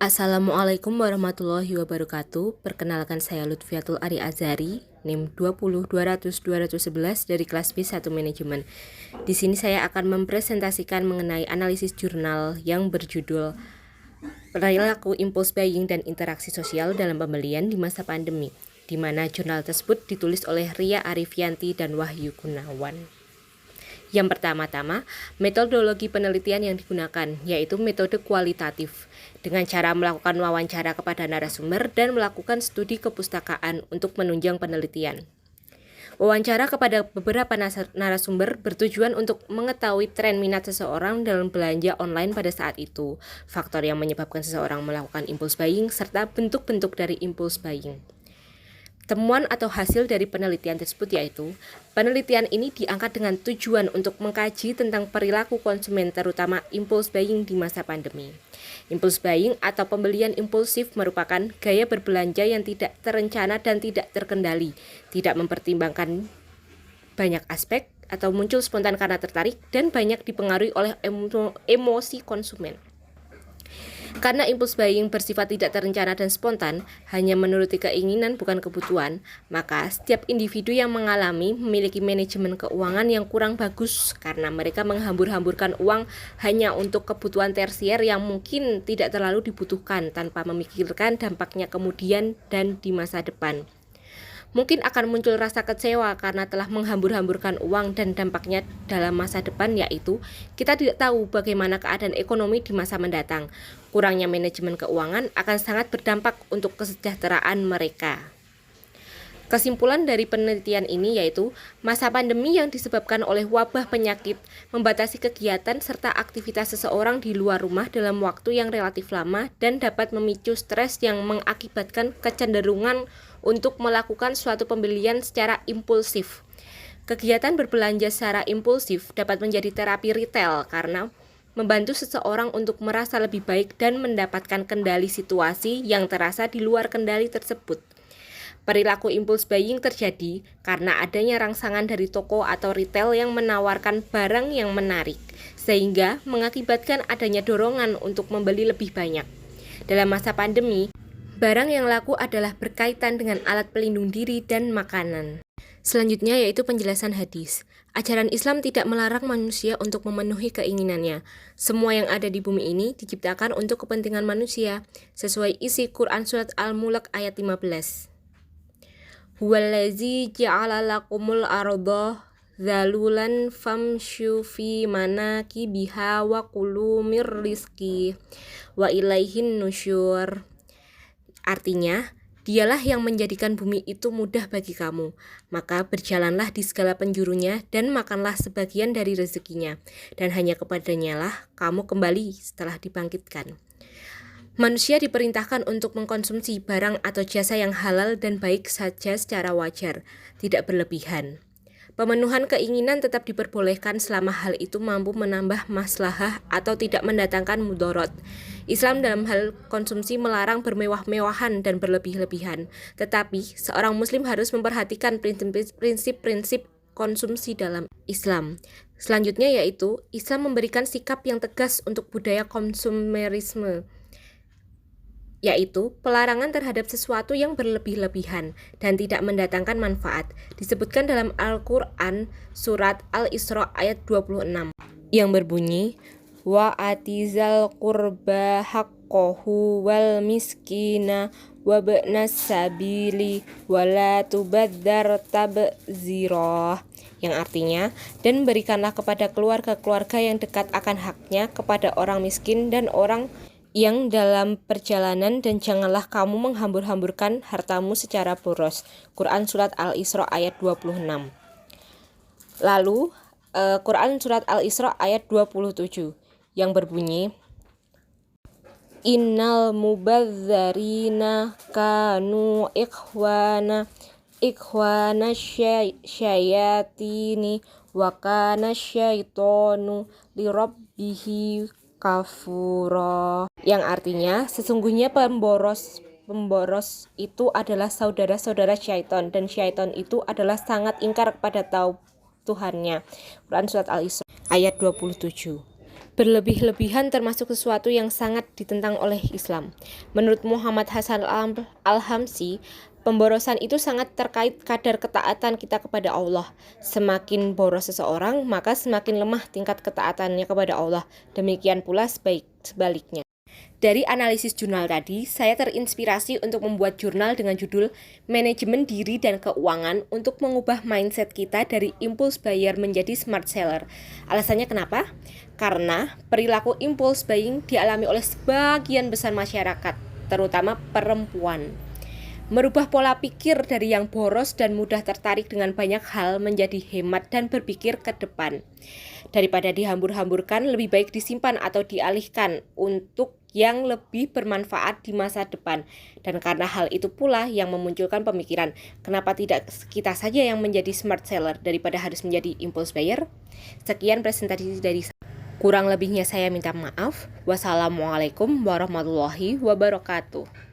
Assalamualaikum warahmatullahi wabarakatuh. Perkenalkan saya Lutfiatul Ari Azhari, NIM 20 200 211 dari kelas B1 Manajemen. Di sini saya akan mempresentasikan mengenai analisis jurnal yang berjudul Perilaku Impulse Buying dan Interaksi Sosial dalam Pembelian di Masa Pandemi, di mana jurnal tersebut ditulis oleh Ria Arifianti dan Wahyu Gunawan. Yang pertama-tama, metodologi penelitian yang digunakan, yaitu metode kualitatif, dengan cara melakukan wawancara kepada narasumber dan melakukan studi kepustakaan untuk menunjang penelitian. Wawancara kepada beberapa narasumber bertujuan untuk mengetahui tren minat seseorang dalam belanja online pada saat itu, faktor yang menyebabkan seseorang melakukan impulse buying, serta bentuk-bentuk dari impulse buying. Temuan atau hasil dari penelitian tersebut yaitu, penelitian ini diangkat dengan tujuan untuk mengkaji tentang perilaku konsumen terutama impulse buying di masa pandemi. Impulse buying atau pembelian impulsif merupakan gaya berbelanja yang tidak terencana dan tidak terkendali, tidak mempertimbangkan banyak aspek atau muncul spontan karena tertarik dan banyak dipengaruhi oleh emosi konsumen. Karena impulse buying bersifat tidak terencana dan spontan, hanya menuruti keinginan bukan kebutuhan, maka setiap individu yang mengalami memiliki manajemen keuangan yang kurang bagus karena mereka menghambur-hamburkan uang hanya untuk kebutuhan tersier yang mungkin tidak terlalu dibutuhkan tanpa memikirkan dampaknya kemudian dan di masa depan. Mungkin akan muncul rasa kecewa karena telah menghambur-hamburkan uang dan dampaknya dalam masa depan yaitu kita tidak tahu bagaimana keadaan ekonomi di masa mendatang. Kurangnya manajemen keuangan akan sangat berdampak untuk kesejahteraan mereka. Kesimpulan dari penelitian ini yaitu masa pandemi yang disebabkan oleh wabah penyakit membatasi kegiatan serta aktivitas seseorang di luar rumah dalam waktu yang relatif lama dan dapat memicu stres yang mengakibatkan kecenderungan untuk melakukan suatu pembelian secara impulsif. Kegiatan berbelanja secara impulsif dapat menjadi terapi retail karena membantu seseorang untuk merasa lebih baik dan mendapatkan kendali situasi yang terasa di luar kendali tersebut. Perilaku impulse buying terjadi karena adanya rangsangan dari toko atau retail yang menawarkan barang yang menarik, sehingga mengakibatkan adanya dorongan untuk membeli lebih banyak. Dalam masa pandemi, barang yang laku adalah berkaitan dengan alat pelindung diri dan makanan. Selanjutnya yaitu penjelasan hadis. Ajaran Islam tidak melarang manusia untuk memenuhi keinginannya. Semua yang ada di bumi ini diciptakan untuk kepentingan manusia, sesuai isi Quran Surat Al-Mulk ayat 15. Huwallazi ja'ala lakumul arda zalulan famshu fi manakibiha wa kulu mir rizki wa ilaihin nusyur. Artinya, dialah yang menjadikan bumi itu mudah bagi kamu, maka berjalanlah di segala penjurunya dan makanlah sebagian dari rezekinya, dan hanya kepadanya lah kamu kembali setelah dibangkitkan. Manusia diperintahkan untuk mengkonsumsi barang atau jasa yang halal dan baik saja secara wajar, tidak berlebihan. Pemenuhan keinginan tetap diperbolehkan selama hal itu mampu menambah maslahah atau tidak mendatangkan mudorot. Islam dalam hal konsumsi melarang bermewah-mewahan dan berlebih-lebihan, tetapi seorang muslim harus memperhatikan prinsip-prinsip konsumsi dalam Islam. Selanjutnya yaitu Islam memberikan sikap yang tegas untuk budaya konsumerisme, yaitu pelarangan terhadap sesuatu yang berlebih-lebihan dan tidak mendatangkan manfaat, disebutkan dalam Al-Quran Surat Al-Isra ayat 26, yang berbunyi, wa atizal qurba haqqahu wal miskina wa ba'nas sabili wa la tubadzar tabzira, yang artinya, dan berikanlah kepada keluarga-keluarga yang dekat akan haknya kepada orang miskin dan orang yang dalam perjalanan dan janganlah kamu menghambur-hamburkan hartamu secara boros. Quran Surat Al-Isra ayat 26. Lalu Quran Surat Al-Isra ayat 27 yang berbunyi, Innal mubadzarina kanu ikhwana syayatini wa kana syaitonu lirabbihi kafura, yang artinya sesungguhnya pemboros itu adalah saudara-saudara syaitan dan syaitan itu adalah sangat ingkar kepada Tuhannya. Quran Surat Al-Isra ayat 27. Berlebih-lebihan termasuk sesuatu yang sangat ditentang oleh Islam. Menurut Muhammad Hasan Al-Hamsi, pemborosan itu sangat terkait kadar ketaatan kita kepada Allah. Semakin boros seseorang, maka semakin lemah tingkat ketaatannya kepada Allah. Demikian pula sebaliknya. Dari analisis jurnal tadi, saya terinspirasi untuk membuat jurnal dengan judul Manajemen Diri dan Keuangan untuk mengubah mindset kita dari impulse buyer menjadi smart seller. Alasannya kenapa? Karena perilaku impulse buying dialami oleh sebagian besar masyarakat, terutama perempuan. Merubah pola pikir dari yang boros dan mudah tertarik dengan banyak hal menjadi hemat dan berpikir ke depan. Daripada dihambur-hamburkan, lebih baik disimpan atau dialihkan untuk yang lebih bermanfaat di masa depan. Dan karena hal itu pula yang memunculkan pemikiran, kenapa tidak kita saja yang menjadi smart seller daripada harus menjadi impulse buyer? Sekian presentasi dari saya. Kurang lebihnya saya minta maaf. Wassalamualaikum warahmatullahi wabarakatuh.